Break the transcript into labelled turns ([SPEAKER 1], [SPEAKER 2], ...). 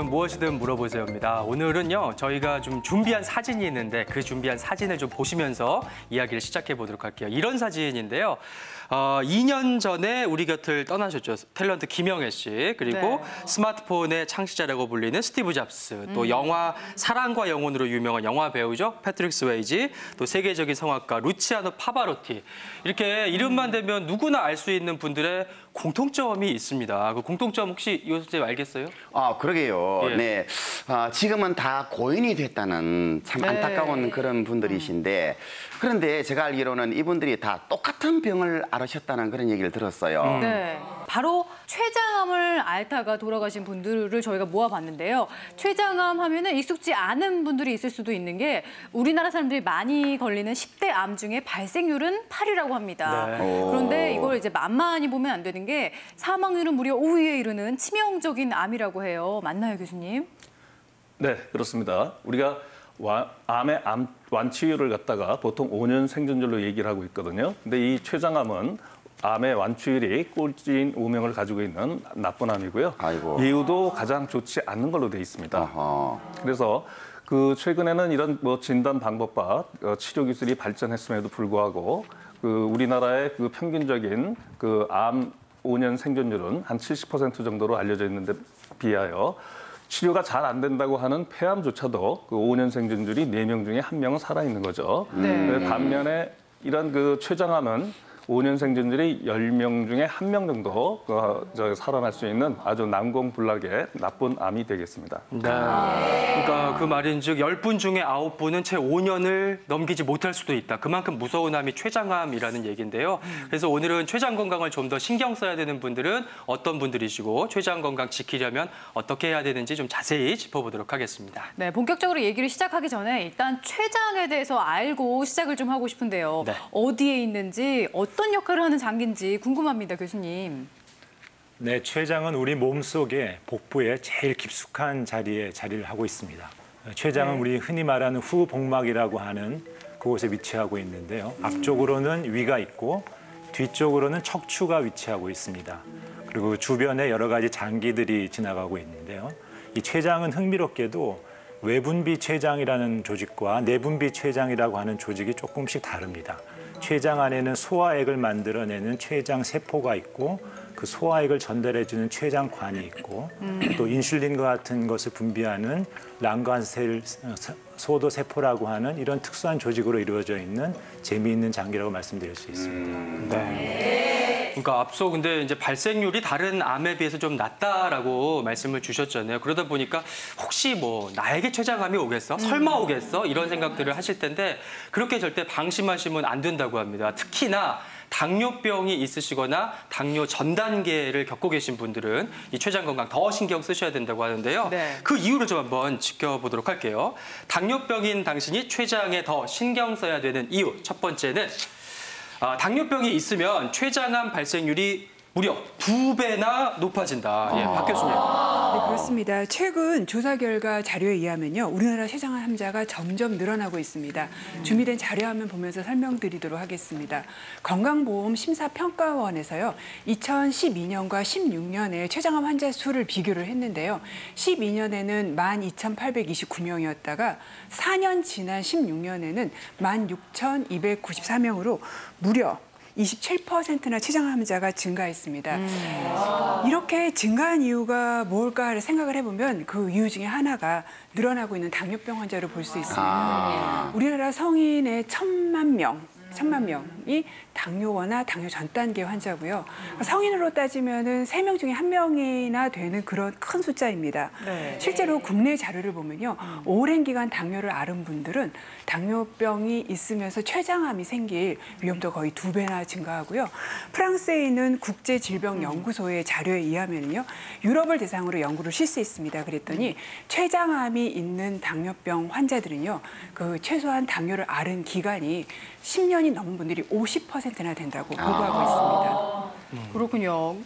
[SPEAKER 1] 무엇이든 물어보세요입니다. 오늘은요, 저희가 좀 준비한 사진이 있는데 그 준비한 사진을 좀 보시면서 이야기를 시작해 보도록 할게요. 이런 사진인데요. 2년 전에 우리 곁을 떠나셨죠. 탤런트 김영애 씨, 그리고
[SPEAKER 2] 네.
[SPEAKER 1] 스마트폰의 창시자라고 불리는 스티브 잡스, 또 영화 사랑과 영혼으로 유명한 영화 배우죠. 패트릭 스웨이지, 또 세계적인 성악가 루치아노 파바로티. 이렇게 이름만 대면 누구나 알 수 있는 분들의 공통점이 있습니다. 그 공통점 혹시 이 선생님 알겠어요?
[SPEAKER 3] 그러게요.
[SPEAKER 1] 예.
[SPEAKER 3] 네. 지금은 다 고인이 됐다는 참
[SPEAKER 2] 네.
[SPEAKER 3] 안타까운 그런 분들이신데, 그런데 제가 알기로는 이분들이 다 똑같은 병을 앓으셨다는 그런 얘기를 들었어요.
[SPEAKER 2] 네, 바로 췌장암을 앓다가 돌아가신 분들을 저희가 모아봤는데요. 췌장암 하면은 익숙지 않은 분들이 있을 수도 있는 게 우리나라 사람들이 많이 걸리는 10대 암 중에 발생률은 8이라고 합니다.
[SPEAKER 1] 네.
[SPEAKER 2] 그런데 이걸 이제 만만히 보면 안 되는 게 사망률은 무려 5위에 이르는 치명적인 암이라고 해요. 맞나요, 교수님?
[SPEAKER 4] 네, 그렇습니다. 우리가 암의 완치율을 갖다가 보통 5년 생존율로 얘기를 하고 있거든요. 근데 이 췌장암은 암의 완치율이 꼴찌인 우명을 가지고 있는 나쁜 암이고요.
[SPEAKER 3] 아이고.
[SPEAKER 4] 예후도 가장 좋지 않은 걸로 돼 있습니다.
[SPEAKER 3] 어허.
[SPEAKER 4] 그래서 최근에는 이런 진단 방법과 치료 기술이 발전했음에도 불구하고 우리나라의 평균적인 암 5년 생존율은 한 70% 정도로 알려져 있는데 비하여 치료가 잘 안 된다고 하는 폐암조차도 5년 생존율이 4명 중에 1명은 살아있는 거죠.
[SPEAKER 2] 네.
[SPEAKER 4] 반면에 이런 췌장암은 5년 생존율이 10명 중에 1명 정도 살아날 수 있는 아주 난공불락의 나쁜 암이 되겠습니다.
[SPEAKER 1] 네. 그러니까 그 말인즉 10분 중에 9분은 채 5년을 넘기지 못할 수도 있다. 그만큼 무서운 암이 췌장암이라는 얘기인데요. 그래서 오늘은 췌장 건강을 좀 더 신경 써야 되는 분들은 어떤 분들이시고 췌장 건강 지키려면 어떻게 해야 되는지 좀 자세히 짚어보도록 하겠습니다.
[SPEAKER 2] 네, 본격적으로 얘기를 시작하기 전에 일단 췌장에 대해서 알고 시작을 좀 하고 싶은데요.
[SPEAKER 1] 네.
[SPEAKER 2] 어디에 있는지 어떤 역할을 하는 장기인지 궁금합니다, 교수님.
[SPEAKER 5] 네, 췌장은 우리 몸속의 복부의 제일 깊숙한 자리에 자리를 하고 있습니다. 췌장은
[SPEAKER 2] 네.
[SPEAKER 5] 우리 흔히 말하는 후복막이라고 하는 그곳에 위치하고 있는데요. 앞쪽으로는 위가 있고 뒤쪽으로는 척추가 위치하고 있습니다. 그리고 주변에 여러 가지 장기들이 지나가고 있는데요. 이 췌장은 흥미롭게도 외분비 췌장이라는 조직과 내분비 췌장이라고 하는 조직이 조금씩 다릅니다. 췌장 안에는 소화액을 만들어내는 췌장 세포가 있고 그 소화액을 전달해주는 췌장관이 있고 또 인슐린과 같은 것을 분비하는 랑간셀 소도세포라고 하는 이런 특수한 조직으로 이루어져 있는 재미있는 장기라고 말씀드릴 수 있습니다.
[SPEAKER 1] 네. 그러니까 앞서 근데 이제 발생률이 다른 암에 비해서 좀 낮다라고 말씀을 주셨잖아요. 그러다 보니까 혹시 뭐 나에게 췌장암이 오겠어? 설마 오겠어? 이런 생각들을 하실 텐데 그렇게 절대 방심하시면 안 된다고 합니다. 특히나 당뇨병이 있으시거나 당뇨 전 단계를 겪고 계신 분들은 이 췌장 건강 더 신경 쓰셔야 된다고 하는데요.
[SPEAKER 2] 네.
[SPEAKER 1] 그 이유를 좀 한번 지켜보도록 할게요. 당뇨병인 당신이 췌장에 더 신경 써야 되는 이유 첫 번째는 당뇨병이 있으면 췌장암 발생률이 무려 2배나 높아진다. 예, 박 교수님.
[SPEAKER 6] 네, 그렇습니다. 최근 조사 결과 자료에 의하면요. 우리나라 췌장암 환자가 점점 늘어나고 있습니다. 준비된 자료 화면 보면서 설명드리도록 하겠습니다. 건강보험 심사평가원에서요. 2012년과 16년에 췌장암 환자 수를 비교를 했는데요. 12년에는 12,829명이었다가 4년 지난 16년에는 16,294명으로 무려 27%나 췌장 환자가 증가했습니다. 이렇게 증가한 이유가 뭘까 생각을 해보면 그 이유 중에 하나가 늘어나고 있는 당뇨병 환자를 볼 수 있습니다. 우리나라 성인의 1,000만 명이 당뇨나 당뇨 전 단계 환자고요. 성인으로 따지면은 3명 중에 1명이나 되는 그런 큰 숫자입니다.
[SPEAKER 2] 네.
[SPEAKER 6] 실제로 국내 자료를 보면요. 오랜 기간 당뇨를 앓은 분들은 당뇨병이 있으면서 췌장암이 생길 위험도 거의 2배나 증가하고요. 프랑스에 있는 국제질병연구소의 자료에 의하면요. 유럽을 대상으로 연구를 실시했습니다. 그랬더니 췌장암이 있는 당뇨병 환자들은요. 최소한 당뇨를 앓은 기간이 10년이 넘은 분들이 50%나 된다고 보고하고 있습니다.
[SPEAKER 2] 그렇군요.